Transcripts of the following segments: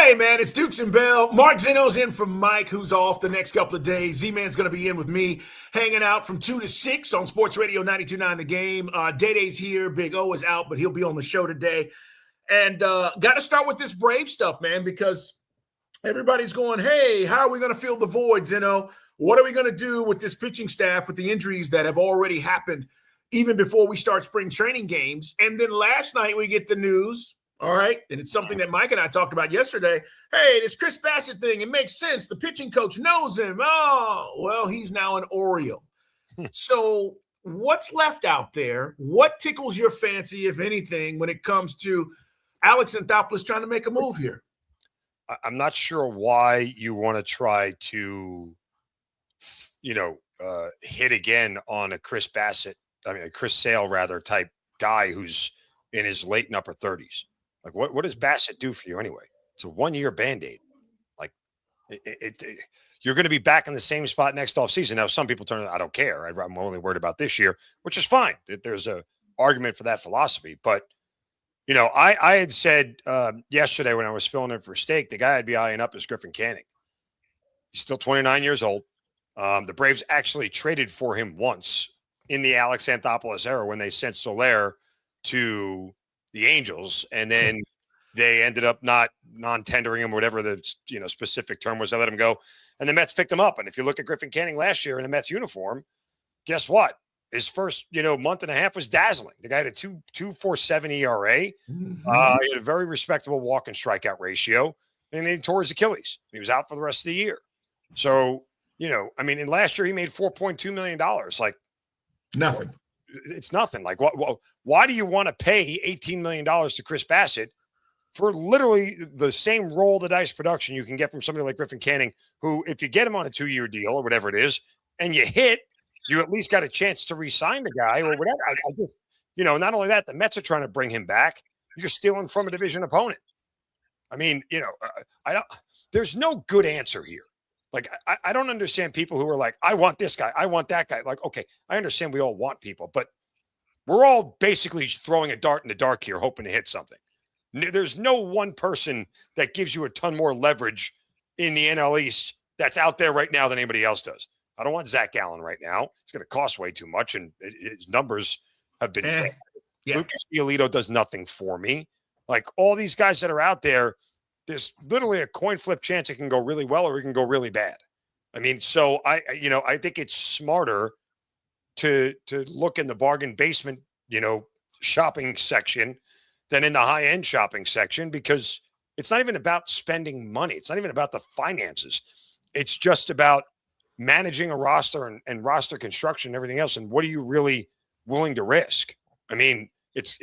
Hey, man, it's Dukes and Bell. Mark Zinno's in for Mike, who's off the next couple of days. Z-Man's going to be in with me, hanging out from 2 to 6 on Sports Radio 92.9 The Game. Day-Day's here. Big O is out, but he'll be on the show today. And got to start with this Brave stuff, man, because everybody's going, hey, how are we going to fill the void, Zinno? What are we going to do with this pitching staff with the injuries that have already happened even before we start spring training games? And then last night we get the news. All right. And it's something that Mike and I talked about yesterday. Hey, this Chris Bassett thing, it makes sense. The pitching coach knows him. Oh, well, he's now an Oriole. So what's left out there? What tickles your fancy, if anything, when it comes to Alex Anthopoulos trying to make a move here? I'm not sure why you want to try to, hit again on a Chris Sale rather type guy who's in his late and upper 30s. Like, what does Bassett do for you anyway? It's a 1-year Band-Aid. Like, you're going to be back in the same spot next offseason. Now, some people I don't care. I'm only worried about this year, which is fine. There's a argument for that philosophy. But, I had said yesterday when I was filling in for Steak, the guy I'd be eyeing up is Griffin Canning. He's still 29 years old. The Braves actually traded for him once in the Alex Anthopoulos era when they sent Soler to the Angels, and then they ended up not non-tendering him, whatever the specific term was. They let him go, and the Mets picked him up. And if you look at Griffin Canning last year in a Mets uniform, guess what? His first month and a half was dazzling. The guy had a 2.47 ERA. He had a very respectable walk and strikeout ratio, and he tore his Achilles. He was out for the rest of the year. So in last year he made $4.2 million. Like nothing. It's nothing. Like, why do you want to pay $18 million to Chris Bassett for literally the same roll the dice production you can get from somebody like Griffin Canning, who, if you get him on a 2-year deal or whatever it is, and you hit, you at least got a chance to re-sign the guy or whatever. I just, not only that, the Mets are trying to bring him back. You're stealing from a division opponent. I mean, there's no good answer here. Like, I don't understand people who are like, I want this guy, I want that guy. Like, okay, I understand we all want people, but we're all basically throwing a dart in the dark here, hoping to hit something. There's no one person that gives you a ton more leverage in the NL East that's out there right now than anybody else does. I don't want Zach Gallen right now. It's going to cost way too much, and his numbers have been bad. Yeah. Lucas Giolito does nothing for me. Like, all these guys that are out there, there's literally a coin flip chance it can go really well or it can go really bad. I mean, so I think it's smarter to look in the bargain basement, shopping section than in the high-end shopping section, because it's not even about spending money. It's not even about the finances. It's just about managing a roster and roster construction and everything else. And what are you really willing to risk? I mean, it's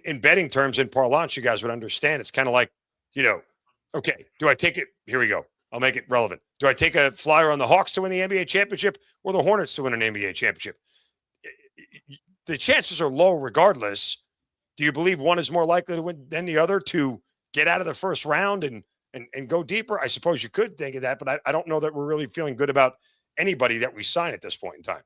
in betting terms, in parlance, you guys would understand. It's kind of like, okay, do I take it? Here we go. I'll make it relevant. Do I take a flyer on the Hawks to win the NBA championship or the Hornets to win an NBA championship? The chances are low regardless. Do you believe one is more likely to win than the other to get out of the first round and go deeper? I suppose you could think of that, but I don't know that we're really feeling good about anybody that we sign at this point in time.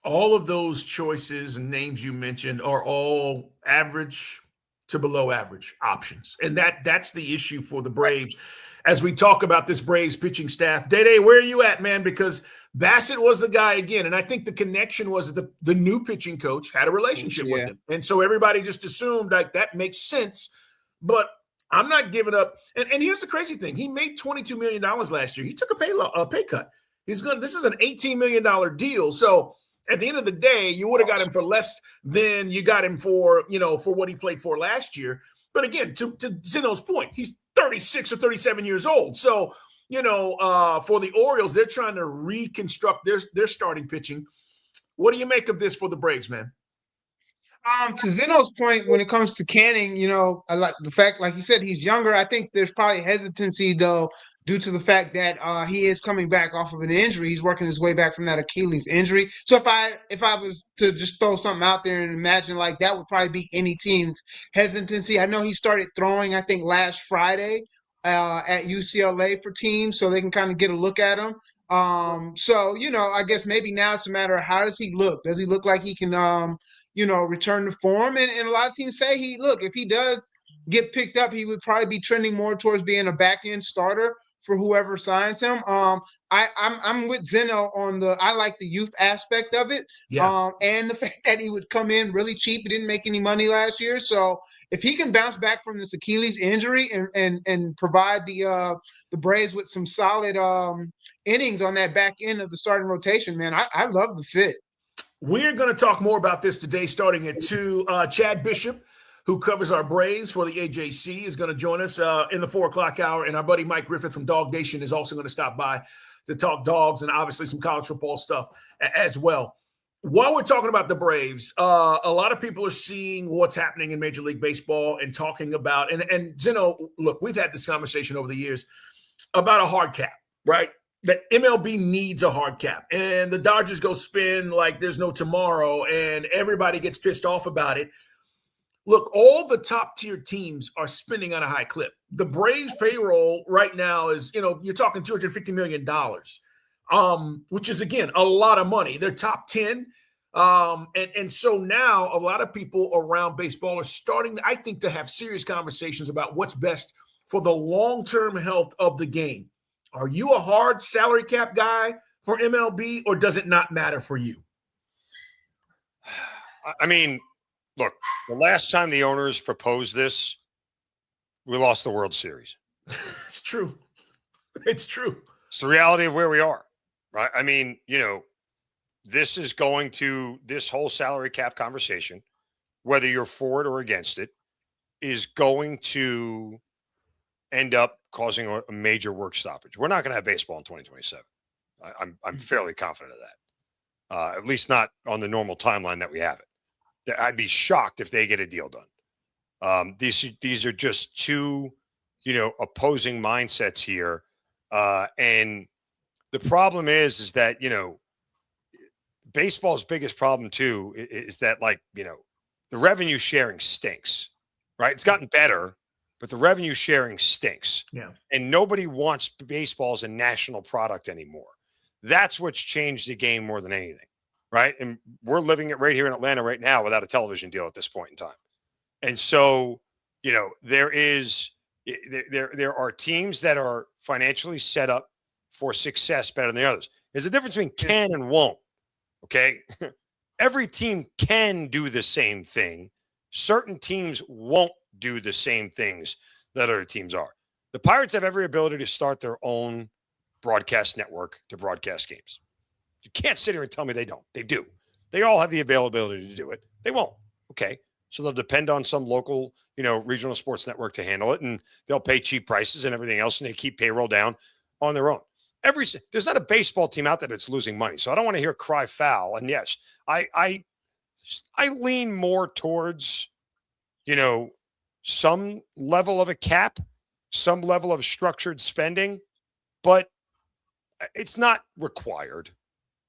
All of those choices and names you mentioned are all average to below average options. And that's the issue for the Braves. As we talk about this Braves pitching staff, Day-Day, where are you at, man? Because Bassett was the guy again. And I think the connection was that the new pitching coach had a relationship with him. And so everybody just assumed like that makes sense. But I'm not giving up. And here's the crazy thing. He made $22 million last year. He took a pay cut. This is an $18 million deal. So at the end of the day, you would have got him for less than you got him for, for what he played for last year. But again, to Zinno's point, he's 36 or 37 years old. So, for the Orioles, they're trying to reconstruct their starting pitching. What do you make of this for the Braves, man? To Zeno's point, when it comes to Canning, I like the fact, like you said, he's younger. I think there's probably hesitancy, though, due to the fact that he is coming back off of an injury. He's working his way back from that Achilles injury. So if I was to just throw something out there and imagine, like, that would probably be any team's hesitancy. I know he started throwing, I think, last Friday at UCLA for teams, so they can kind of get a look at him. So, I guess maybe now it's a matter of how does he look? Does he look like he can, return to form? And a lot of teams say if he does get picked up, he would probably be trending more towards being a back end starter for whoever signs him. I'm with Zeno on I like the youth aspect of it. Yeah. And the fact that he would come in really cheap. He didn't make any money last year. So if he can bounce back from this Achilles injury and provide the Braves with some solid innings on that back end of the starting rotation, man, I love the fit. We're going to talk more about this today, starting at 2. Chad Bishop, who covers our Braves for the AJC, is going to join us in the 4 o'clock hour. And our buddy Mike Griffith from Dog Nation is also going to stop by to talk dogs and obviously some college football stuff as well. While we're talking about the Braves, a lot of people are seeing what's happening in Major League Baseball and talking about, and Zeno, look, we've had this conversation over the years about a hard cap, right? That MLB needs a hard cap, and the Dodgers go spin like there's no tomorrow, and everybody gets pissed off about it. Look, all the top tier teams are spending on a high clip. The Braves payroll right now is, you're talking $250 million, which is, again, a lot of money. They're top 10. And so now a lot of people around baseball are starting, I think, to have serious conversations about what's best for the long-term health of the game. Are you a hard salary cap guy for MLB, or does it not matter for you? I mean, look, the last time the owners proposed this, we lost the World Series. It's true. It's true. It's the reality of where we are, right? I mean, this whole salary cap conversation, whether you're for it or against it, is going to end up causing a major work stoppage. We're not going to have baseball in 2027. I'm fairly confident of that. At least not on the normal timeline that we have it. I'd be shocked if they get a deal done. These are just two, opposing mindsets here. And the problem is that, baseball's biggest problem too is that, the revenue sharing stinks, right? It's gotten better, but the revenue sharing stinks. Yeah. And nobody wants baseball as a national product anymore. That's what's changed the game more than anything, right? And we're living it right here in Atlanta right now without a television deal at this point in time. And so, there are teams that are financially set up for success better than the others. There's a difference between can and won't, okay? Every team can do the same thing. Certain teams won't do the same things that other teams are. The Pirates have every ability to start their own broadcast network to broadcast games. You can't sit here and tell me they don't. They do. They all have the availability to do it. They won't. Okay. So they'll depend on some local, regional sports network to handle it, and they'll pay cheap prices and everything else, and they keep payroll down on their own. There's not a baseball team out there that's losing money. So I don't want to hear cry foul. And yes, I lean more towards, some level of a cap, some level of structured spending, but it's not required.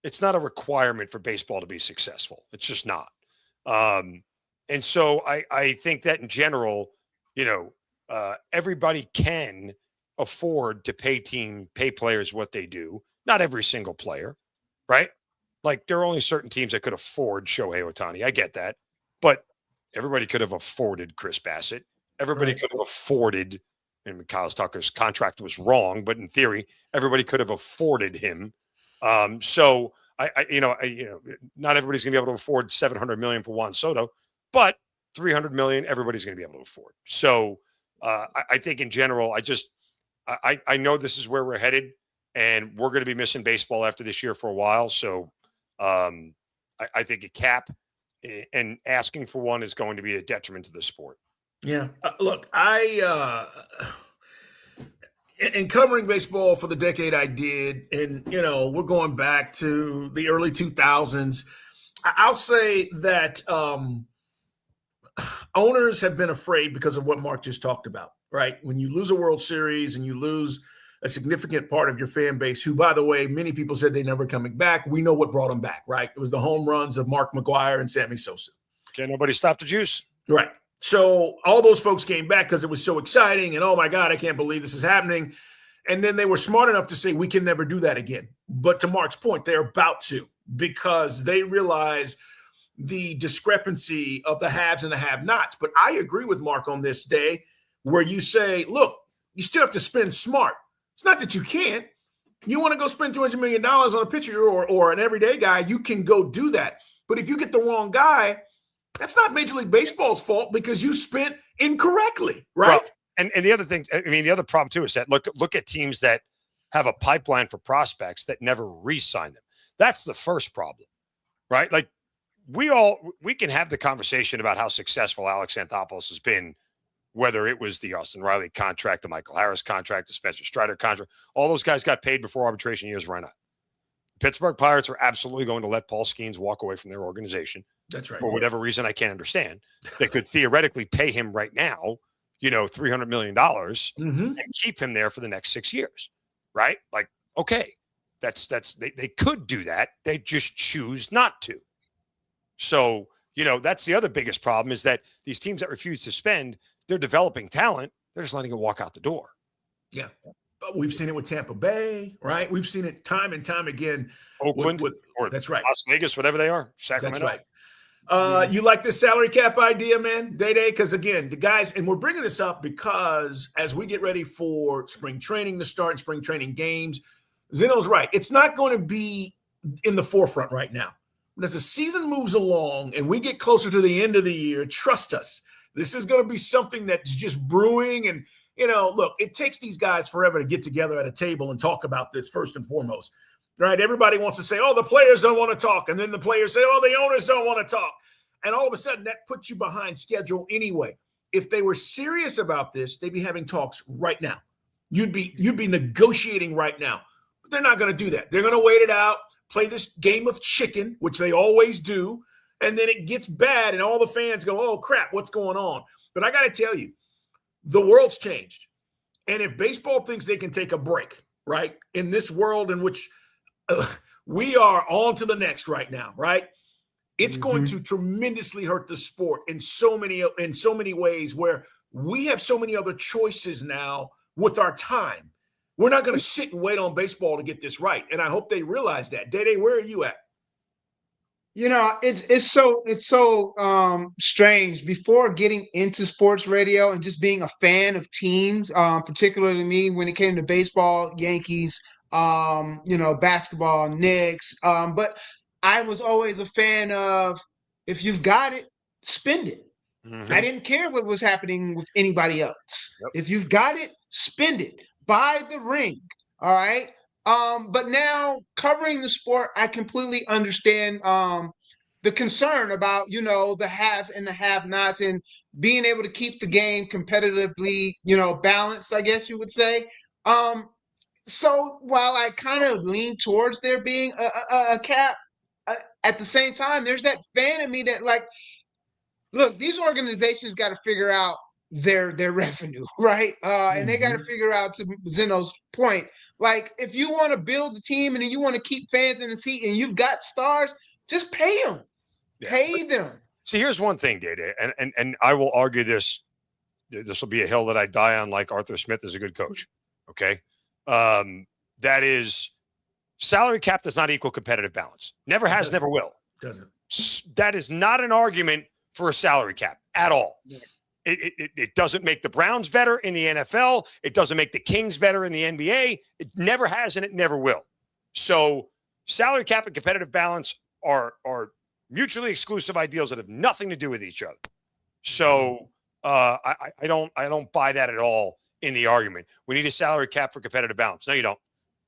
It's not a requirement for baseball to be successful. It's just not. And so I think that in general, everybody can afford to pay players what they do. Not every single player, right? Like, there are only certain teams that could afford Shohei Ohtani. I get that. But everybody could have afforded Chris Bassett. Everybody could have afforded, and Kyle Tucker's contract was wrong, but in theory, everybody could have afforded him. So not everybody's going to be able to afford $700 million for Juan Soto, but $300 million, everybody's going to be able to afford. So I think in general, I know this is where we're headed, and we're going to be missing baseball after this year for a while. So I think a cap and asking for one is going to be a detriment to the sport. Yeah. Look, in covering baseball for the decade I did, and, we're going back to the early 2000s, I'll say that owners have been afraid because of what Mark just talked about, right? When you lose a World Series and you lose a significant part of your fan base, who, by the way, many people said they're never coming back. We know what brought them back, right? It was the home runs of Mark McGwire and Sammy Sosa. Can't nobody stop the juice. Right. So all those folks came back because it was so exciting, and, oh my God, I can't believe this is happening. And then they were smart enough to say, we can never do that again. But to Mark's point, they're about to, because they realize the discrepancy of the haves and the have-nots. But I agree with Mark on this day. where you say, look, you still have to spend smart. It's not that you can't. You want to go spend $200 million on a pitcher or an everyday guy, you can go do that. But if you get the wrong guy, that's not Major League Baseball's fault because you spent incorrectly, right? Well, and the other thing, I mean, the other problem too is that look at teams that have a pipeline for prospects that never re-sign them. That's the first problem, right? Like we can have the conversation about how successful Alex Anthopoulos has been, whether it was the Austin Riley contract, the Michael Harris contract, the Spencer Strider contract. All those guys got paid before arbitration years ran out. Pittsburgh Pirates are absolutely going to let Paul Skeens walk away from their organization. That's right. For whatever reason I can't understand. They could theoretically pay him right now, $300 million and keep him there for the next 6 years, right? Like, okay, they could do that. They just choose not to. So, that's the other biggest problem is that these teams that refuse to spend, they're developing talent. They're just letting it walk out the door. Yeah. But we've seen it with Tampa Bay, right? We've seen it time and time again. Oakland, or that's right. Las Vegas, whatever they are. Sacramento. That's right. You like this salary cap idea, man, Day? Because again, the guys, and we're bringing this up because as we get ready for spring training to start, spring training games, Zinno's right. It's not going to be in the forefront right now. But as the season moves along and we get closer to the end of the year, trust us, this is going to be something that's just brewing. And, look, it takes these guys forever to get together at a table and talk about this first and foremost, right? Everybody wants to say, oh, the players don't want to talk. And then the players say, oh, the owners don't want to talk. And all of a sudden that puts you behind schedule anyway. If they were serious about this, they'd be having talks right now. You'd be negotiating right now. But they're not going to do that. They're going to wait it out, play this game of chicken, which they always do. And then it gets bad and all the fans go, oh, crap, what's going on? But I got to tell you, the world's changed. And if baseball thinks they can take a break, right, in this world in which we are on to the next right now, right, it's going to tremendously hurt the sport in so many ways where we have so many other choices now with our time. We're not going to sit and wait on baseball to get this right. And I hope they realize that. Day, where are you at? It's so strange. Before getting into sports radio and just being a fan of teams, particularly me when it came to baseball, Yankees, basketball, Knicks. But I was always a fan of if you've got it, spend it. I didn't care what was happening with anybody else. Yep. If you've got it, spend it. Buy the ring. All right. But now covering the sport, I completely understand the concern about, the haves and the have-nots and being able to keep the game competitively, balanced, I guess you would say. So while I kind of lean towards there being a cap, at the same time, there's that fan in me that look, these organizations got to figure out their revenue, right? And they got to figure out, to Zinno's point, if you want to build the team and you want to keep fans in the seat and you've got stars, just pay them. Yeah. Pay them. See, here's one thing, Data, and I will argue this. This will be a hill that I die on, like Arthur Smith is a good coach. Okay. That is, salary cap does not equal competitive balance. Never has, never will. Doesn't. That is not an argument for a salary cap at all. Yeah. It doesn't make the Browns better in the NFL. It doesn't make the Kings better in the NBA. It never has, and it never will. So salary cap and competitive balance are mutually exclusive ideals that have nothing to do with each other. So I don't buy that at all in the argument. We need a salary cap for competitive balance. No, you don't.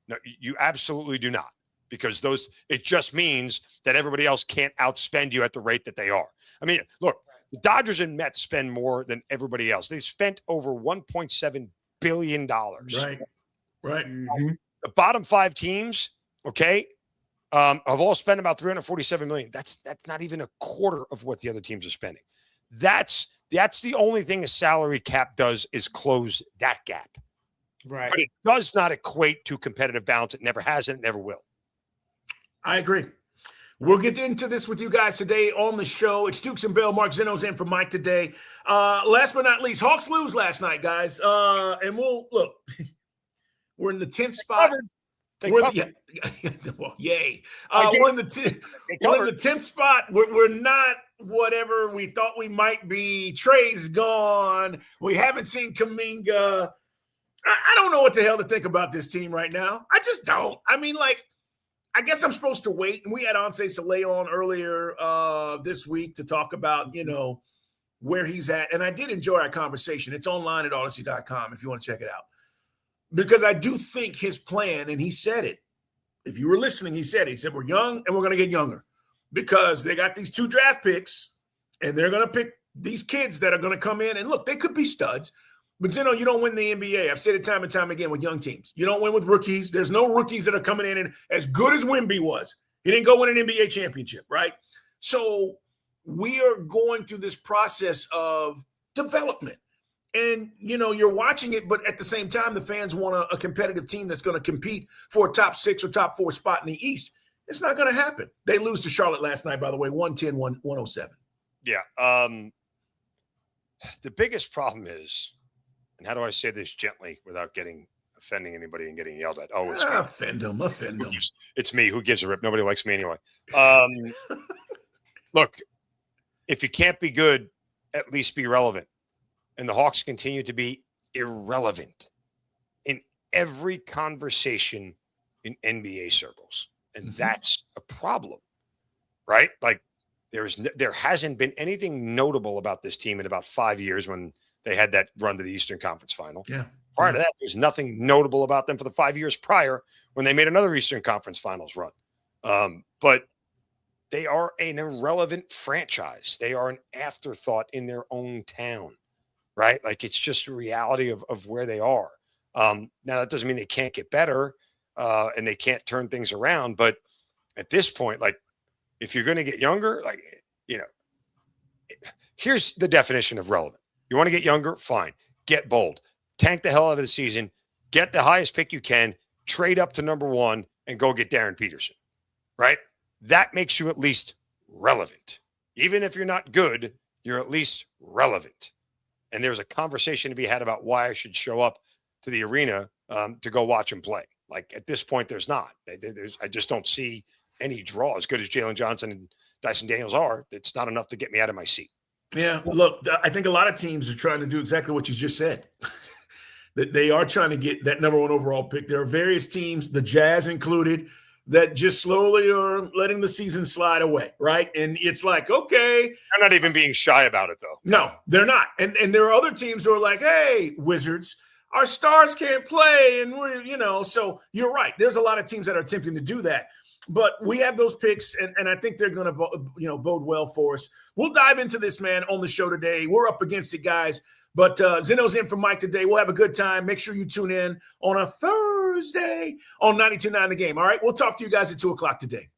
No, you absolutely do not. Because it just means that everybody else can't outspend you at the rate that they are. I mean, look, the Dodgers and Mets spend more than everybody else. They spent over $1.7 billion. Right. The bottom 5 teams, okay, have all spent about $347 million. That's not even a quarter of what the other teams are spending. That's the only thing a salary cap does is close that gap. Right. But it does not equate to competitive balance. It never has and it never will. I agree. We'll get into this with you guys today on the show. It's Dukes and Bell. Mark Zinno's in for Mike today. Last but not least, Hawks lose last night, guys. And we'll look. We're in the 10th spot. Well, yay. We're in the 10th spot. We're whatever we thought we might be. Trey's gone. We haven't seen Kuminga. I don't know what the hell to think about this team right now. I just don't. I mean, like, I guess I'm supposed to wait. And we had Anse Soleil on earlier this week to talk about, where he's at. And I did enjoy our conversation. It's online at Odyssey.com if you want to check it out. Because I do think his plan, and he said it, if you were listening, he said we're young and we're going to get younger because they got these 2 draft picks and they're going to pick these kids that are going to come in. And look, they could be studs. But, Zinno, you don't win the NBA. I've said it time and time again with young teams. You don't win with rookies. There's no rookies that are coming in and as good as Wemby was. He didn't go win an NBA championship, right? So we are going through this process of development. And, you're watching it, but at the same time, the fans want a competitive team that's going to compete for a top 6 or top 4 spot in the East. It's not going to happen. They lose to Charlotte last night, by the way, 110-107. Yeah. The biggest problem is, and how do I say this gently without offending anybody and getting yelled at? Oh, it's me. Offend them. It's me. Who gives a rip? Nobody likes me anyway. Look, if you can't be good, at least be relevant. And the Hawks continue to be irrelevant in every conversation in NBA circles. And that's a problem, right? Like there hasn't been anything notable about this team in about 5 years when they had that run to the Eastern Conference Final. Yeah. Prior to that, there's nothing notable about them for the 5 years prior when they made another Eastern Conference Finals run. But they are an irrelevant franchise. They are an afterthought in their own town, right? Like it's just a reality of where they are. Now, that doesn't mean they can't get better and they can't turn things around. But at this point, like if you're going to get younger, like, here's the definition of relevant. You want to get younger? Fine. Get bold. Tank the hell out of the season. Get the highest pick you can. Trade up to number 1 and go get Darren Peterson, right? That makes you at least relevant. Even if you're not good, you're at least relevant. And there's a conversation to be had about why I should show up to the arena to go watch him play. Like at this point, there's not. I just don't see any draw. As good as Jalen Johnson and Dyson Daniels are, it's not enough to get me out of my seat. Yeah, look, I think a lot of teams are trying to do exactly what you just said. That they are trying to get that number 1 overall pick. There are various teams, the Jazz included, that just slowly are letting the season slide away, right? And it's like, okay. They're not even being shy about it, though. No, they're not. And there are other teams who are like, hey, Wizards, our stars can't play. And we're, so you're right. There's a lot of teams that are attempting to do that. But we have those picks, and I think they're going to, bode well for us. We'll dive into this, man, on the show today. We're up against it, guys. But Zinno's in for Mike today. We'll have a good time. Make sure you tune in on a Thursday on 92.9 The Game. All right, we'll talk to you guys at 2 o'clock today.